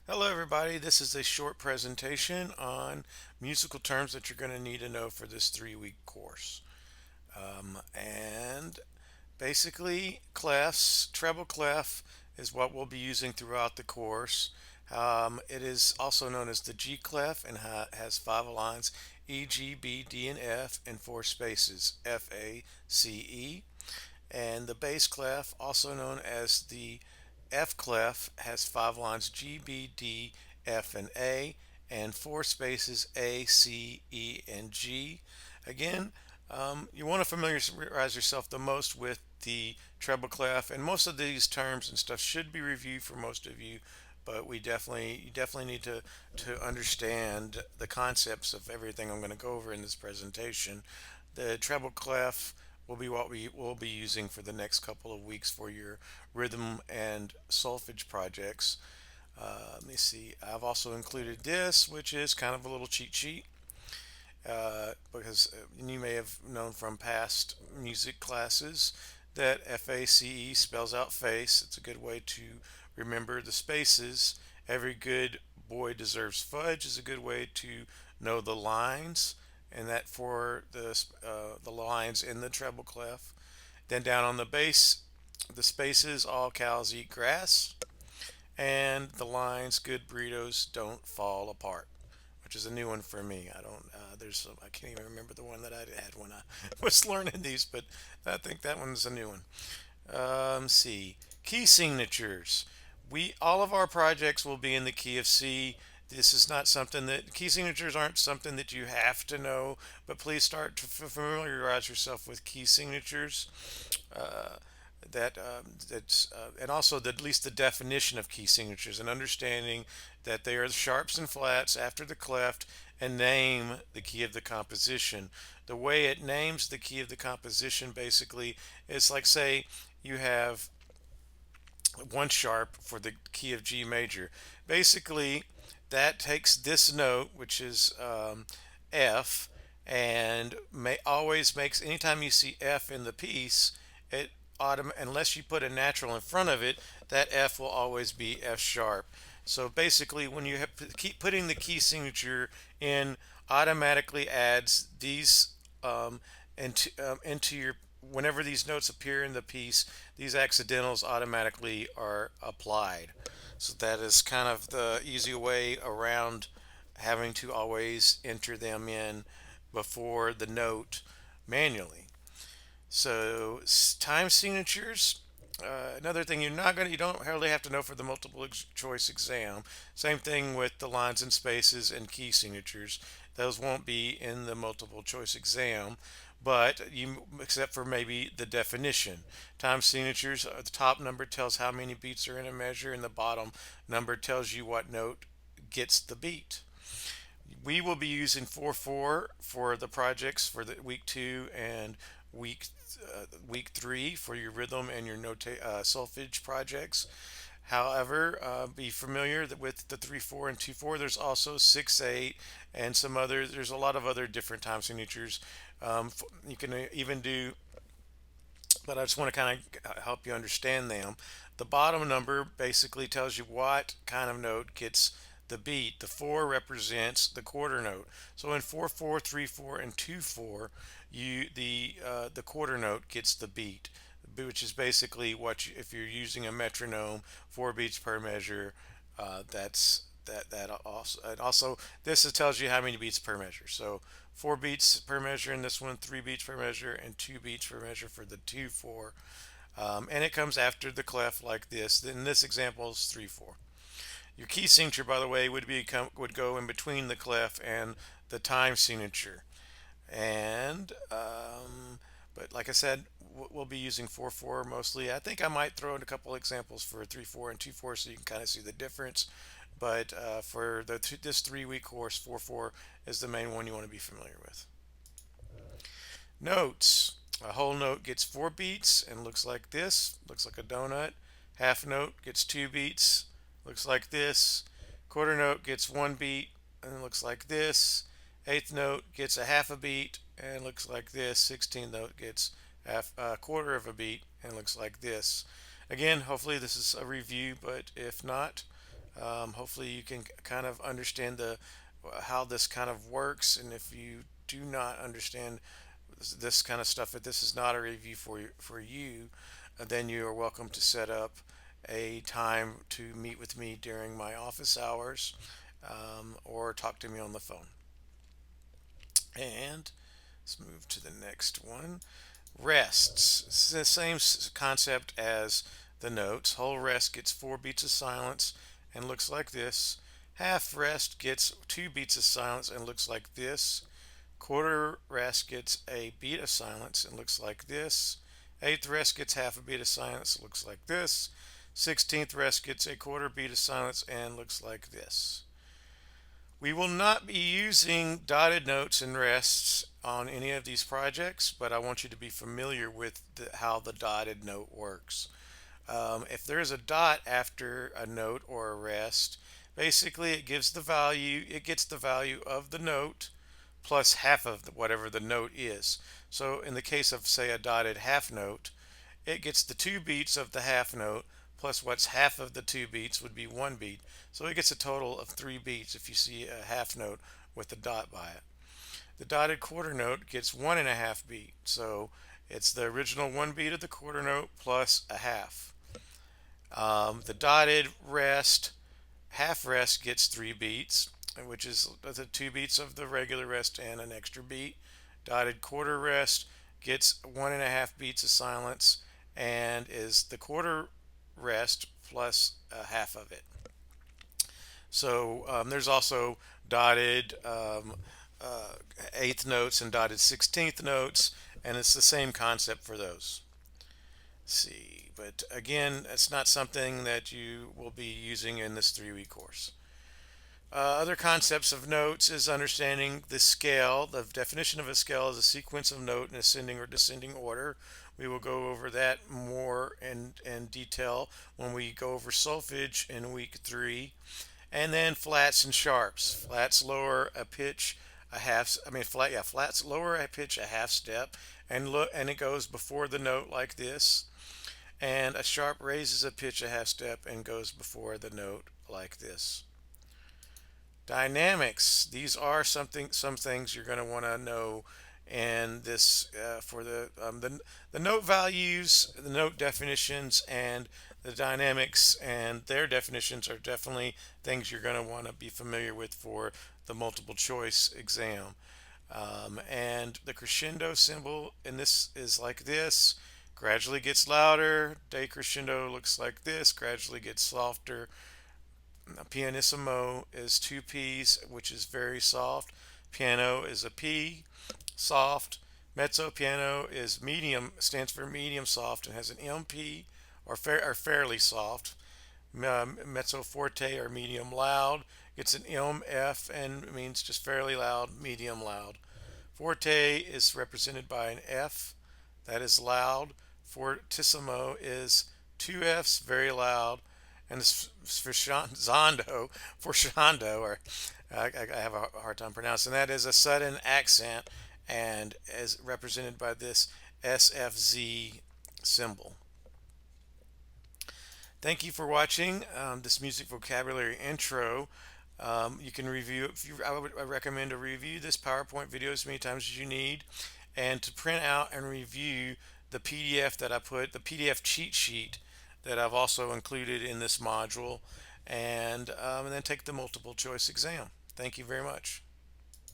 Hello everybody, this is a short presentation on musical terms that you're going to need to know for this 3-week course. And basically, clefs, treble clef is what we'll be using throughout the course. It is also known as the G clef and has 5 lines: E, G, B, D, and F, and 4 spaces: F, A, C, E. And the bass clef, also known as the F clef, has 5 lines: G, B, D, F, and A, and 4 spaces: A, C, E, and G. Again, you want to familiarize yourself the most with the treble clef, and most of these terms and stuff should be reviewed for most of you. But you definitely need to understand the concepts of everything I'm going to go over in this presentation. The treble clef will be what we will be using for the next couple of weeks for your rhythm and solfege projects. Let me see. I've also included this, which is kind of a little cheat sheet, because you may have known from past music classes that FACE spells out face. It's a good way to remember the spaces. Every good boy deserves fudge is a good way to know the lines, and that for the lines in the treble clef. Then down on the bass, the spaces: all cows eat grass, and the lines: good burritos don't fall apart, which is a new one for me. I don't. I can't even remember the one that I had when I was learning these, but I think that one's a new one. C. Key signatures. We all of our projects will be in the key of C. This is not something that key signatures aren't something that you have to know, but please start to familiarize yourself with key signatures. Uh, and also at least the definition of key signatures, and understanding that they are the sharps and flats after the clef, and name the key of the composition. The way it names the key of the composition basically is like, say you have one sharp for the key of G major. Basically, that takes this note, which is F, and always makes, anytime you see F in the piece, it unless you put a natural in front of it, that F will always be F sharp. So basically, when you keep putting the key signature in, automatically adds these into your, whenever these notes appear in the piece, these accidentals automatically are applied. So that is kind of the easy way around having to always enter them in before the note manually. So time signatures. Another thing you don't hardly have to know for the multiple choice exam. Same thing with the lines and spaces and key signatures. Those won't be in the multiple choice exam, but you, except for maybe the definition. Time signatures. The top number tells how many beats are in a measure, and the bottom number tells you what note gets the beat. We will be using 4/4 for the projects for the week 2 and week week 3 for your rhythm and your solfege projects. However, be familiar that with the 3/4 and 2/4, there's also 6/8 and some other. There's a lot of other different time signatures. You can even do, but I just want to kind of help you understand them. The bottom number basically tells you what kind of note gets the beat. The 4 represents the quarter note. So in 4/4, 3/4, and 2/4, the quarter note gets the beat, which is basically what if you're using a metronome, 4 beats per measure. That also, and also this tells you how many beats per measure. So 4 beats per measure in this one, 3 beats per measure, and 2 beats per measure for the 2/4. And it comes after the clef like this. In this example, is 3/4. Your key signature, by the way, would go in between the clef and the time signature. And but like I said, we'll be using 4/4 mostly. I think I might throw in a couple examples for 3/4 and 2/4 so you can kind of see the difference. But for this 3-week course, 4/4 is the main one you want to be familiar with. Notes. A whole note gets 4 beats and looks like this. Looks like a donut. Half note gets 2 beats. Looks like this. Quarter note gets 1 beat and looks like this. Eighth note gets a half a beat and looks like this. 16th note gets a quarter of a beat and looks like this. Again, hopefully this is a review, but if not, Hopefully you can kind of understand the how this kind of works, and if you do not understand this kind of stuff, if this is not a review for you, then you are welcome to set up a time to meet with me during my office hours, or talk to me on the phone. And let's move to the next one. Rests. It's the same concept as the notes. Whole rest gets 4 beats of silence and looks like this. Half rest gets 2 beats of silence and looks like this. Quarter rest gets a beat of silence and looks like this. Eighth rest gets half a beat of silence, looks like this. 16th rest gets a quarter beat of silence and looks like this. We will not be using dotted notes and rests on any of these projects, but I want you to be familiar with how the dotted note works. If there's a dot after a note or a rest, basically it gets the value of the note plus half of whatever the note is. So in the case of, say, a dotted half note, it gets the 2 beats of the half note plus what's half of the 2 beats would be 1 beat. So it gets a total of 3 beats if you see a half note with a dot by it. The dotted quarter note gets 1.5 beat. So it's the original 1 beat of the quarter note plus a half. The dotted rest, half rest gets 3 beats, which is the 2 beats of the regular rest and an extra beat. Dotted quarter rest gets 1.5 beats of silence and is the quarter rest plus a half of it. So there's also dotted eighth notes and dotted 16th notes, and it's the same concept for those. Let's see, but again, it's not something that you will be using in this 3-week course. Other concepts of notes is understanding the scale. The definition of a scale is a sequence of note in ascending or descending order. We will go over that more in detail when we go over solfege in week 3. And then flats and sharps. Flats lower a pitch a half. I mean flats lower a pitch a half step, and it goes before the note like this. And a sharp raises a pitch a half step and goes before the note like this. Dynamics. These are some things you're going to want to know, and this for the note values, the note definitions, and the dynamics and their definitions are definitely things you're going to want to be familiar with for the multiple choice exam. And the crescendo symbol in this is like this. Gradually gets louder. Decrescendo looks like this. Gradually gets softer. Pianissimo is 2 P's, which is very soft. Piano is a P, soft. Mezzo piano is medium, stands for medium soft, and has an MP, or fairly soft. Mezzo forte or medium loud gets an MF and means just fairly loud, medium loud. Forte is represented by an F, that is loud. Fortissimo is 2 F's, very loud. And this for Zondo, for Shondo, or I have a hard time pronouncing that, is a sudden accent and is represented by this SFZ symbol. Thank you for watching this music vocabulary intro. You can review, I recommend to review this PowerPoint video as many times as you need, and to print out and review the PDF that I put, the PDF cheat sheet that I've also included in this module, and then take the multiple choice exam. Thank you very much.